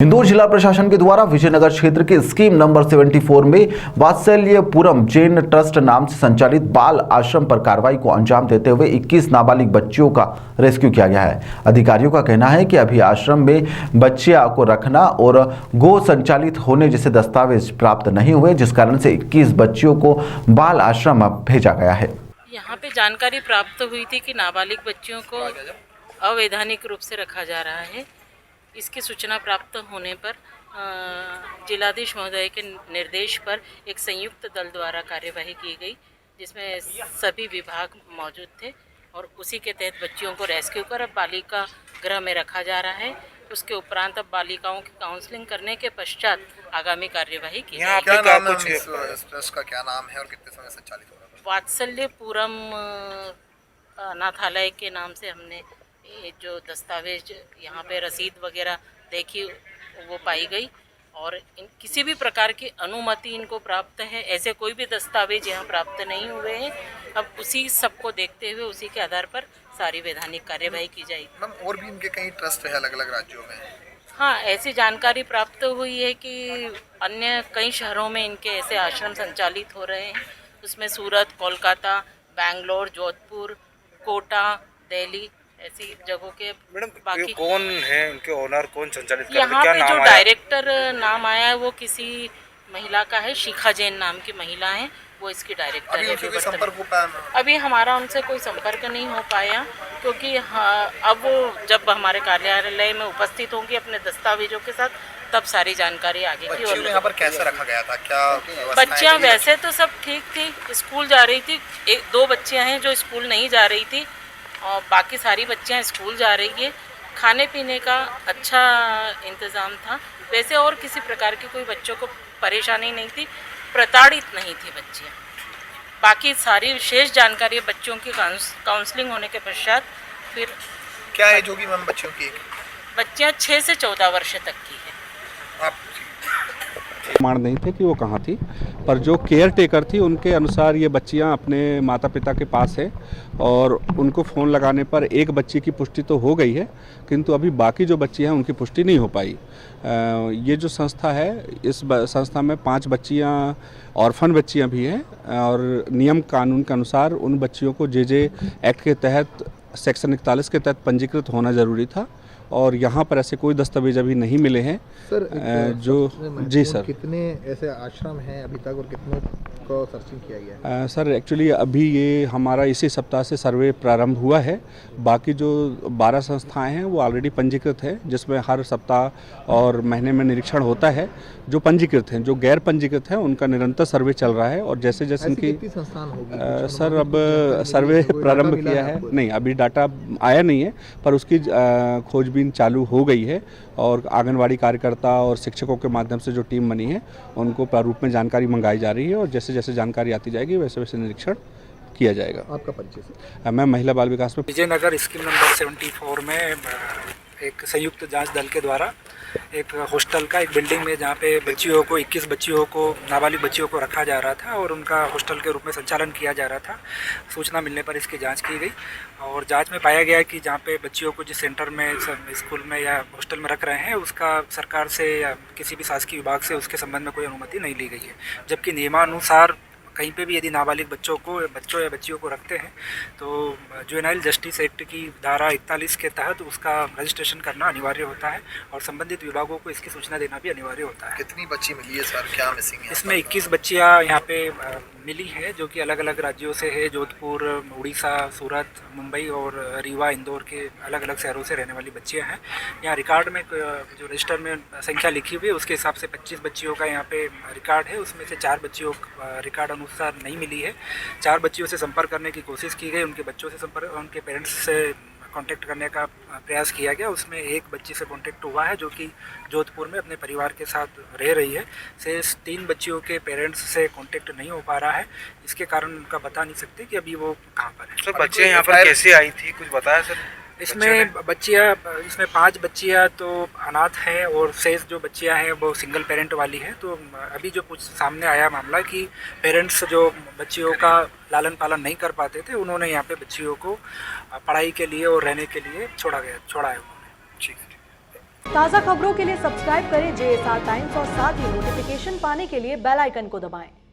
इंदौर जिला प्रशासन के द्वारा विजयनगर क्षेत्र के स्कीम नंबर 74 में वात्सल्यपुरम जैन ट्रस्ट नाम से संचालित बाल आश्रम पर कार्रवाई को अंजाम देते हुए 21 नाबालिग बच्चियों का रेस्क्यू किया गया है। अधिकारियों का कहना है कि अभी आश्रम में बच्चियों को रखना और गो संचालित होने जैसे दस्तावेज प्राप्त नहीं हुए, जिस कारण से 21 बच्चियों को बाल आश्रम भेजा गया है। यहाँ पे जानकारी प्राप्त हुई थी कि नाबालिग बच्चियों को अवैधानिक रूप से रखा जा रहा है। इसकी सूचना प्राप्त होने पर जिलाधीश महोदय के निर्देश पर एक संयुक्त दल द्वारा कार्यवाही की गई, जिसमें सभी विभाग मौजूद थे और उसी के तहत बच्चियों को रेस्क्यू कर अब बालिका गृह में रखा जा रहा है। उसके उपरांत अब बालिकाओं की काउंसलिंग करने के पश्चात आगामी कार्यवाही की जाएगी। क्या नाम है इस ट्रस्ट का, क्या नाम है और कितने समय संचालित हो रहा है? वात्सल्यपुरम अनाथालय के नाम से हमने ये जो दस्तावेज यहाँ पे रसीद वगैरह देखी वो पाई गई और किसी भी प्रकार की अनुमति इनको प्राप्त है, ऐसे कोई भी दस्तावेज यहाँ प्राप्त नहीं हुए हैं। अब उसी सबको देखते हुए उसी के आधार पर सारी वैधानिक कार्यवाही की जाएगी। मैम, और भी इनके कई ट्रस्ट है अलग अलग राज्यों में? हाँ, ऐसी जानकारी प्राप्त हुई है कि अन्य कई शहरों में इनके ऐसे आश्रम संचालित हो रहे हैं। उसमें सूरत, कोलकाता, बैंगलोर, जोधपुर, कोटा, दिल्ली ऐसी जगहों के। मैडम, बाकी कौन है उनके ओनर, कौन संचालित कर रहे हैं? यहाँ क्या पे नाम जो आया? डायरेक्टर नाम आया है वो किसी महिला का है, शिखा जैन नाम की महिला है, वो इसकी डायरेक्टर है। अभी संपर्क हो पाया? अभी हमारा उनसे कोई संपर्क नहीं हो पाया क्योंकि अब वो जब हमारे कार्यालय में उपस्थित होंगी अपने दस्तावेजों के साथ, तब सारी जानकारी आगे की। बच्चियों को यहाँ पर कैसे रखा गया था? क्या बच्चियाँ वैसे तो सब ठीक थी, स्कूल जा रही थी। दो बच्चियाँ हैं जो स्कूल नहीं जा रही थी और बाकी सारी बच्चियाँ स्कूल जा रही है। खाने पीने का अच्छा इंतज़ाम था, वैसे और किसी प्रकार की कोई बच्चों को परेशानी नहीं थी, प्रताड़ित नहीं थी बच्चियाँ। बाकी सारी विशेष जानकारी बच्चों की काउंसलिंग होने के पश्चात फिर। क्या एज होगी मैम बच्चियों की? बच्चियाँ 6 से 14 वर्ष तक की है। आप प्रमाण नहीं थे कि वो कहाँ थी, पर जो केयर टेकर थी उनके अनुसार ये बच्चियां अपने माता पिता के पास है और उनको फ़ोन लगाने पर एक बच्ची की पुष्टि तो हो गई है, किंतु अभी बाकी जो बच्ची हैं उनकी पुष्टि नहीं हो पाई। ये जो संस्था है, इस संस्था में 5 बच्चियां ऑर्फन बच्चियां भी हैं और नियम कानून के अनुसार उन बच्चियों को जे एक्ट के तहत सेक्शन 41 के तहत पंजीकृत होना ज़रूरी था और यहाँ पर ऐसे कोई दस्तावेज अभी नहीं मिले हैं। सर, जो जी सर, कितने ऐसे आश्रम हैं अभी तक और कितनों को सर्चिंग किया गया है? सर एक्चुअली अभी ये हमारा इसी सप्ताह से सर्वे प्रारंभ हुआ है। बाकी जो 12 संस्थाएं हैं वो ऑलरेडी पंजीकृत हैं, जिसमें हर सप्ताह और महीने में निरीक्षण होता है। जो पंजीकृत हैं, जो गैर पंजीकृत हैं, उनका निरंतर सर्वे चल रहा है और जैसे जैसे इनकी संस्थान होगी सर अब सर्वे प्रारंभ किया है, नहीं अभी डाटा आया नहीं है, पर उसकी खोजबीन चालू हो गई है और आंगनवाड़ी कार्यकर्ता और शिक्षकों के माध्यम से जो टीम बनी है उनको प्रारूप में जानकारी मंगाई जा रही है और जैसे जैसे जानकारी आती जाएगी वैसे वैसे निरीक्षण किया जाएगा। आपका परिचय? मैं महिला बाल विकास में विजयनगर स्कीम नंबर 74 में एक संयुक्त जांच दल के द्वारा एक हॉस्टल का, एक बिल्डिंग में जहाँ पे बच्चियों को 21 बच्चियों को, नाबालिग बच्चियों को रखा जा रहा था और उनका हॉस्टल के रूप में संचालन किया जा रहा था। सूचना मिलने पर इसकी जांच की गई और जांच में पाया गया कि जहाँ पे बच्चियों को जिस सेंटर में, स्कूल में या हॉस्टल में रख रहे हैं, उसका सरकार से या किसी भी शासकीय विभाग से उसके संबंध में कोई अनुमति नहीं ली गई है। जबकि नियमानुसार कहीं पे भी यदि नाबालिग बच्चों या बच्चियों को रखते हैं तो जुवेनाइल जस्टिस एक्ट की धारा 41 के तहत उसका रजिस्ट्रेशन करना अनिवार्य होता है और संबंधित विभागों को इसकी सूचना देना भी अनिवार्य होता है। कितनी बच्ची मिली है सर? क्या मिसिंग है इसमें 21 बच्चियाँ यहाँ पे मिली हैं जो कि अलग अलग राज्यों से है। जोधपुर, उड़ीसा, सूरत, मुंबई और रीवा, इंदौर के अलग अलग शहरों से रहने वाली बच्चियाँ हैं। यहाँ रिकॉर्ड में जो रजिस्टर में संख्या लिखी हुई है उसके हिसाब से 25 बच्चियों का यहाँ पे रिकॉर्ड है। उसमें से 4 बच्चियों रिकॉर्ड अनुसार नहीं मिली है। 4 बच्चियों से संपर्क करने की कोशिश की गई, उनके बच्चों से संपर्क, उनके पेरेंट्स से कांटेक्ट करने का प्रयास किया गया। उसमें एक बच्ची से कांटेक्ट हुआ है जो कि जोधपुर में अपने परिवार के साथ रह रही है। शेष 3 बच्चियों के पेरेंट्स से कांटेक्ट नहीं हो पा रहा है। इसके कारण उनका बता नहीं सकते कि अभी वो कहाँ पर है। सर, बच्चियाँ यहाँ पर कैसे आई थी, कुछ बताया सर? इसमें 5 बच्चियाँ तो अनाथ हैं और शेष जो बच्चियाँ हैं वो सिंगल पेरेंट वाली हैं। तो अभी जो कुछ सामने आया मामला कि पेरेंट्स जो बच्चियों का लालन पालन नहीं कर पाते थे, उन्होंने यहाँ पे बच्चियों को पढ़ाई के लिए और रहने के लिए छोड़ा है उन्होंने। ठीक है। ताज़ा खबरों के लिए सब्सक्राइब करें JSR टाइम्स और साथ ही नोटिफिकेशन पाने के लिए बेल आइकन को दबाएं।